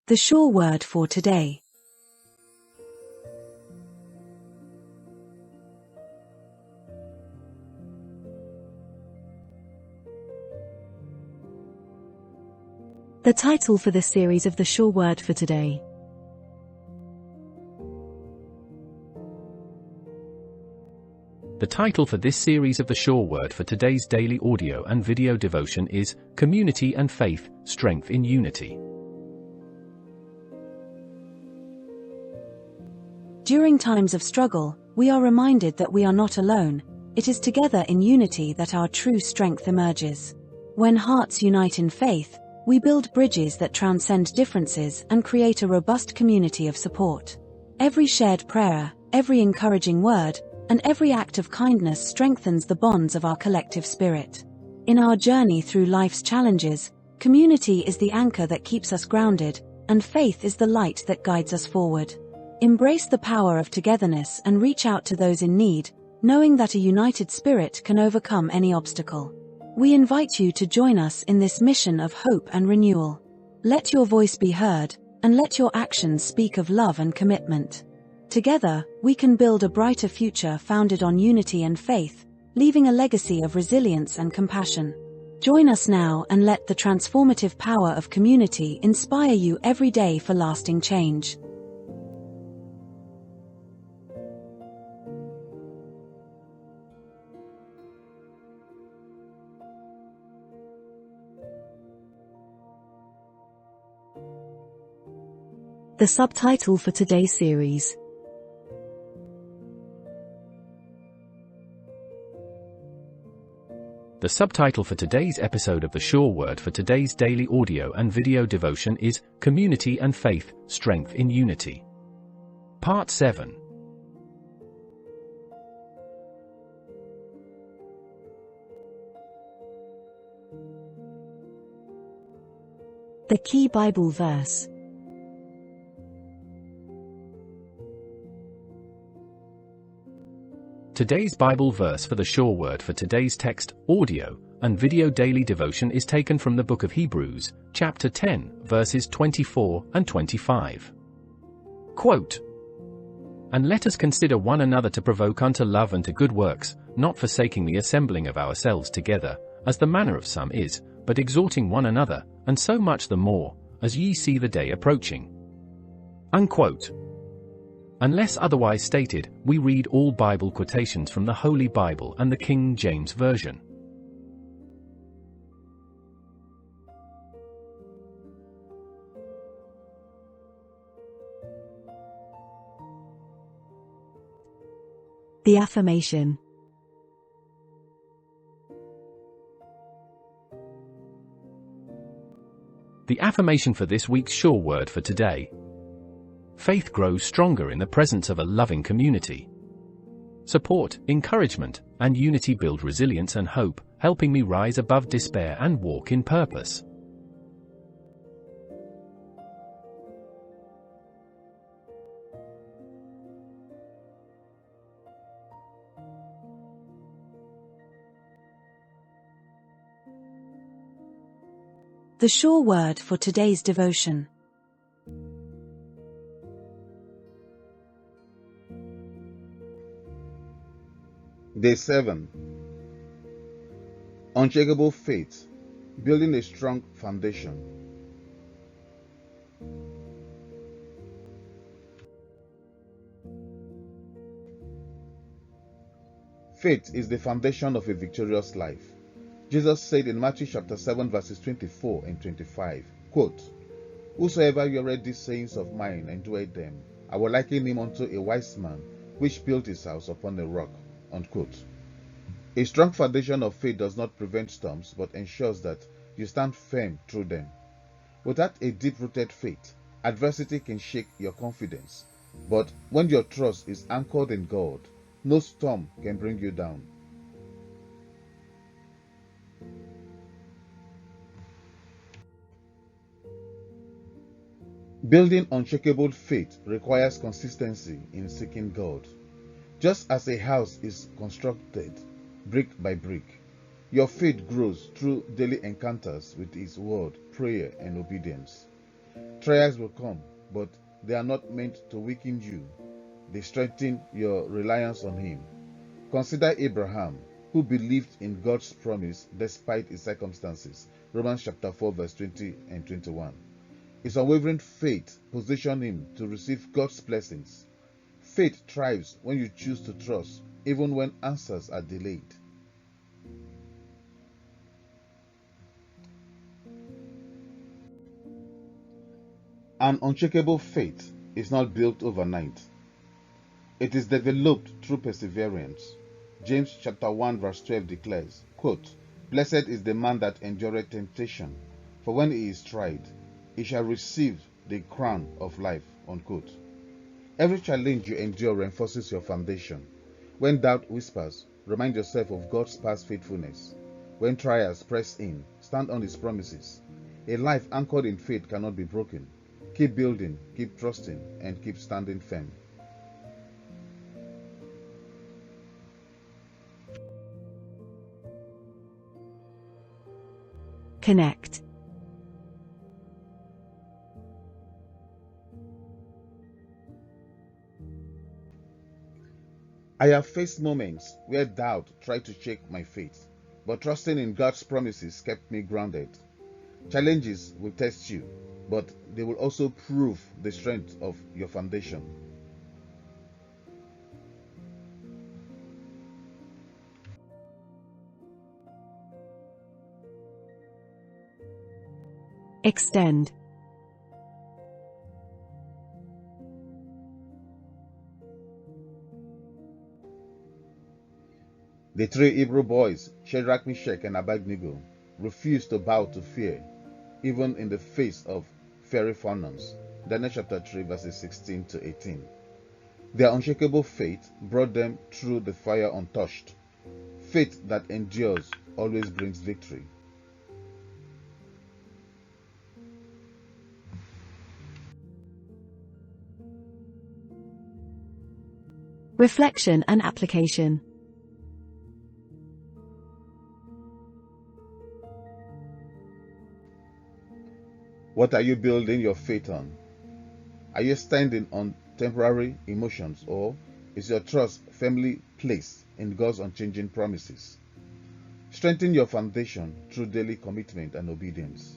The sure word for today. The title for this series of the sure word for today. The title for this series of the sure word for today's daily audio and video devotion is Community and Faith, Strength in Unity. During times of struggle, we are reminded that we are not alone. It is together in unity that our true strength emerges. When hearts unite in faith, we build bridges that transcend differences and create a robust community of support. Every shared prayer, every encouraging word, and every act of kindness strengthens the bonds of our collective spirit. In our journey through life's challenges, community is the anchor that keeps us grounded, and faith is the light that guides us forward. Embrace the power of togetherness and reach out to those in need, knowing that a united spirit can overcome any obstacle. We invite you to join us in this mission of hope and renewal. Let your voice be heard, and let your actions speak of love and commitment. Together, we can build a brighter future founded on unity and faith, leaving a legacy of resilience and compassion. Join us now and let the transformative power of community inspire you every day for lasting change. The subtitle for today's series. The subtitle for today's episode of the sure word for today's daily audio and video devotion is Community and Faith, Strength in Unity. Part 7. The key Bible verse. Today's Bible verse for the sure word for today's text, audio, and video daily devotion is taken from the book of Hebrews, chapter 10, verses 24 and 25. Quote, "And let us consider one another to provoke unto love and to good works, not forsaking the assembling of ourselves together, as the manner of some is, but exhorting one another, and so much the more, as ye see the day approaching." Unquote. Unless otherwise stated, we read all Bible quotations from the Holy Bible and the King James Version. The affirmation. The affirmation for this week's sure word for today. Faith grows stronger in the presence of a loving community. Support, encouragement, and unity build resilience and hope, helping me rise above despair and walk in purpose. The sure word for today's devotion. Day 7. Unshakable faith, building a strong foundation. Faith is the foundation of a victorious life. Jesus said in Matthew chapter 7 verses 24 and 25, quote, "Whosoever heareth these sayings of mine and doeth them, I will liken him unto a wise man, which built his house upon a rock." Unquote. A strong foundation of faith does not prevent storms, but ensures that you stand firm through them. Without a deep-rooted faith, adversity can shake your confidence. But when your trust is anchored in God, no storm can bring you down. Building unshakable faith requires consistency in seeking God. Just as a house is constructed brick by brick, your faith grows through daily encounters with His word, prayer, and obedience. Trials will come, but they are not meant to weaken you. They strengthen your reliance on Him. Consider Abraham, who believed in God's promise despite his circumstances. Romans chapter 4, verse 20 and 21. His unwavering faith positioned him to receive God's blessings. Faith thrives when you choose to trust, even when answers are delayed. An unshakable faith is not built overnight. It is developed through perseverance. James chapter 1 verse 12 declares, quote, "Blessed is the man that endureth temptation, for when he is tried, he shall receive the crown of life." Unquote. Every challenge you endure reinforces your foundation. When doubt whispers, remind yourself of God's past faithfulness. When trials press in, stand on His promises. A life anchored in faith cannot be broken. Keep building, keep trusting, and keep standing firm. Connect. I have faced moments where doubt tried to shake my faith, but trusting in God's promises kept me grounded. Challenges will test you, but they will also prove the strength of your foundation. Extend. The three Hebrew boys, Shadrach, Meshach, and Abednego, refused to bow to fear, even in the face of fiery furnace. Daniel chapter 3, verses 16 to 18. Their unshakable faith brought them through the fire untouched. Faith that endures always brings victory. Reflection and application. What are you building your faith on? Are you standing on temporary emotions, or is your trust firmly placed in God's unchanging promises? Strengthen your foundation through daily commitment and obedience.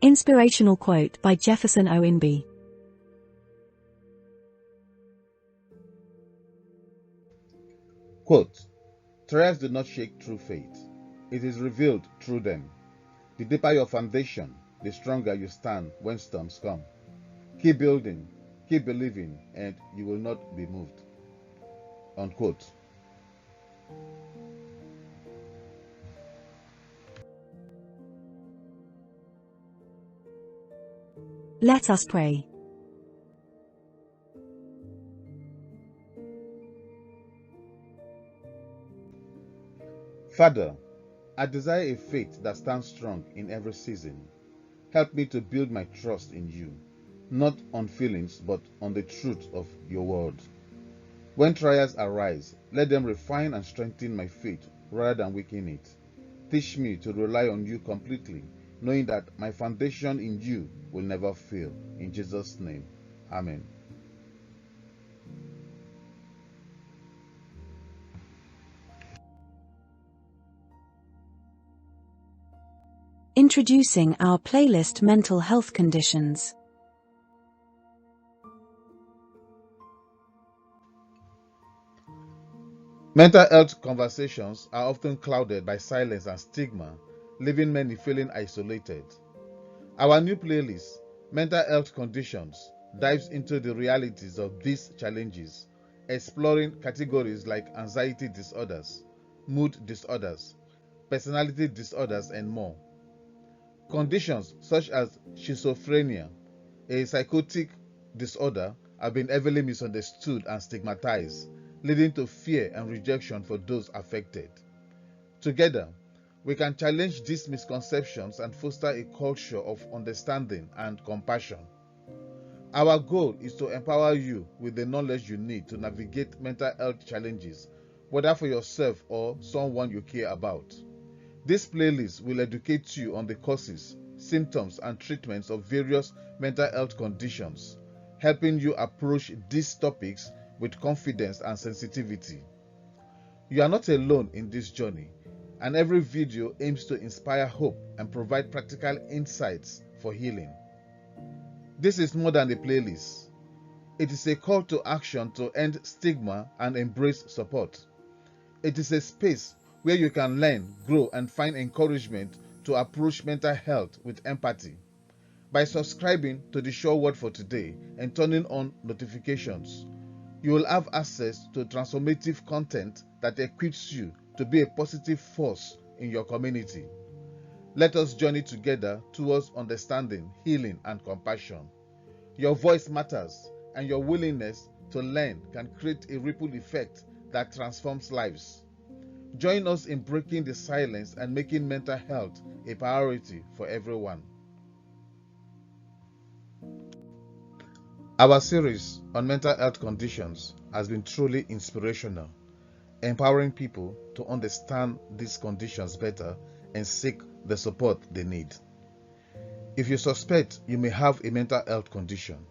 Inspirational quote by Jefferson Imgbi. Quote, "Trials do not shake through faith. It is revealed through them. The deeper your foundation, the stronger you stand when storms come. Keep building, keep believing, and you will not be moved." Unquote. Let us pray. Father, I desire a faith that stands strong in every season. Help me to build my trust in you, not on feelings, but on the truth of your word. When trials arise, let them refine and strengthen my faith rather than weaken it. Teach me to rely on you completely, knowing that my foundation in you will never fail. In Jesus' name, Amen. Introducing our playlist Mental Health Conditions. Mental health conversations are often clouded by silence and stigma, leaving many feeling isolated. Our new playlist, Mental Health Conditions, dives into the realities of these challenges, exploring categories like anxiety disorders, mood disorders, personality disorders, and more. Conditions such as schizophrenia, a psychotic disorder, have been heavily misunderstood and stigmatized, leading to fear and rejection for those affected. Together, we can challenge these misconceptions and foster a culture of understanding and compassion. Our goal is to empower you with the knowledge you need to navigate mental health challenges whether for yourself or someone you care about. This playlist will educate you on the causes, symptoms, and treatments of various mental health conditions, helping you approach these topics with confidence and sensitivity. You are not alone in this journey, and every video aims to inspire hope and provide practical insights for healing. This is more than a playlist. It is a call to action to end stigma and embrace support. It is a space where you can learn, grow, and find encouragement to approach mental health with empathy. By subscribing to the Sure Word for Today and turning on notifications, you will have access to transformative content that equips you to be a positive force in your community. Let us journey together towards understanding, healing, and compassion. Your voice matters, and your willingness to learn can create a ripple effect that transforms lives. Join us in breaking the silence and making mental health a priority for everyone. Our series on mental health conditions has been truly inspirational, empowering people to understand these conditions better and seek the support they need. If you suspect you may have a mental health condition,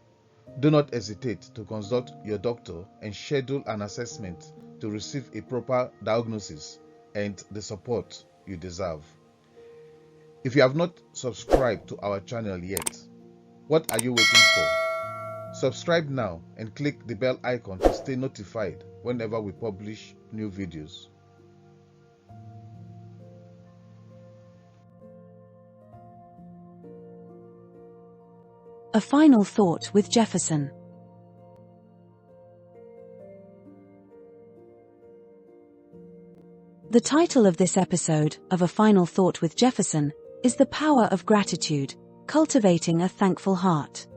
do not hesitate to consult your doctor and schedule an assessment to receive a proper diagnosis and the support you deserve. If you have not subscribed to our channel yet, what are you waiting for? Subscribe now and click the bell icon to stay notified whenever we publish new videos. A final thought with Jefferson. The title of this episode of A Final Thought with Jefferson is The Power of Gratitude, Cultivating a Thankful Heart.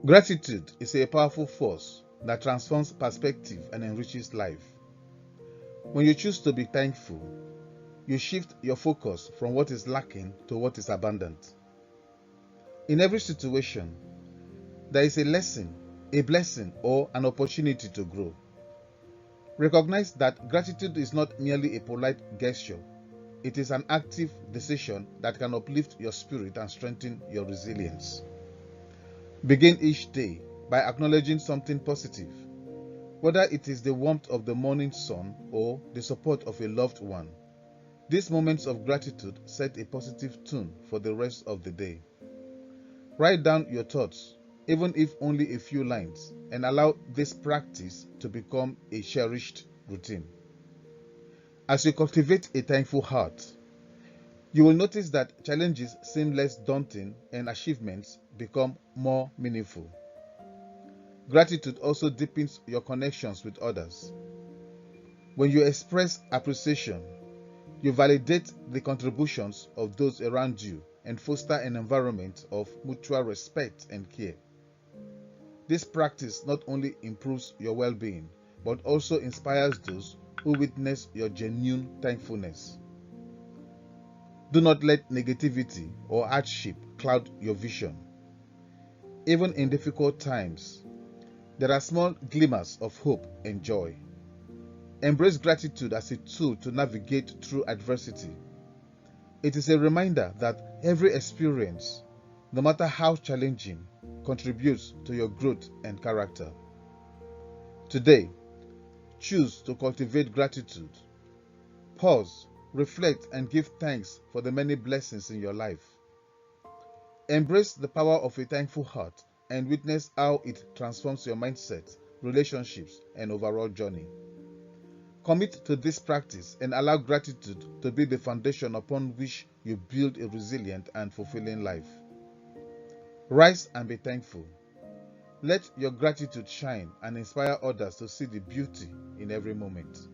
Gratitude is a powerful force that transforms perspective and enriches life. When you choose to be thankful, you shift your focus from what is lacking to what is abundant. In every situation, there is a lesson, a blessing, or an opportunity to grow. Recognize that gratitude is not merely a polite gesture. It is an active decision that can uplift your spirit and strengthen your resilience. Begin each day by acknowledging something positive, whether it is the warmth of the morning sun or the support of a loved one. These moments of gratitude set a positive tone for the rest of the day. Write down your thoughts, even if only a few lines, and allow this practice to become a cherished routine. As you cultivate a thankful heart, you will notice that challenges seem less daunting and achievements become more meaningful. Gratitude also deepens your connections with others. When you express appreciation, you validate the contributions of those around you and foster an environment of mutual respect and care. This practice not only improves your well-being, but also inspires those who witness your genuine thankfulness. Do not let negativity or hardship cloud your vision. Even in difficult times, there are small glimmers of hope and joy. Embrace gratitude as a tool to navigate through adversity. It is a reminder that every experience, no matter how challenging, contributes to your growth and character. Today, choose to cultivate gratitude. Pause, reflect, and give thanks for the many blessings in your life. Embrace the power of a thankful heart and witness how it transforms your mindset, relationships, and overall journey. Commit to this practice and allow gratitude to be the foundation upon which you build a resilient and fulfilling life. Rise and be thankful. Let your gratitude shine and inspire others to see the beauty in every moment.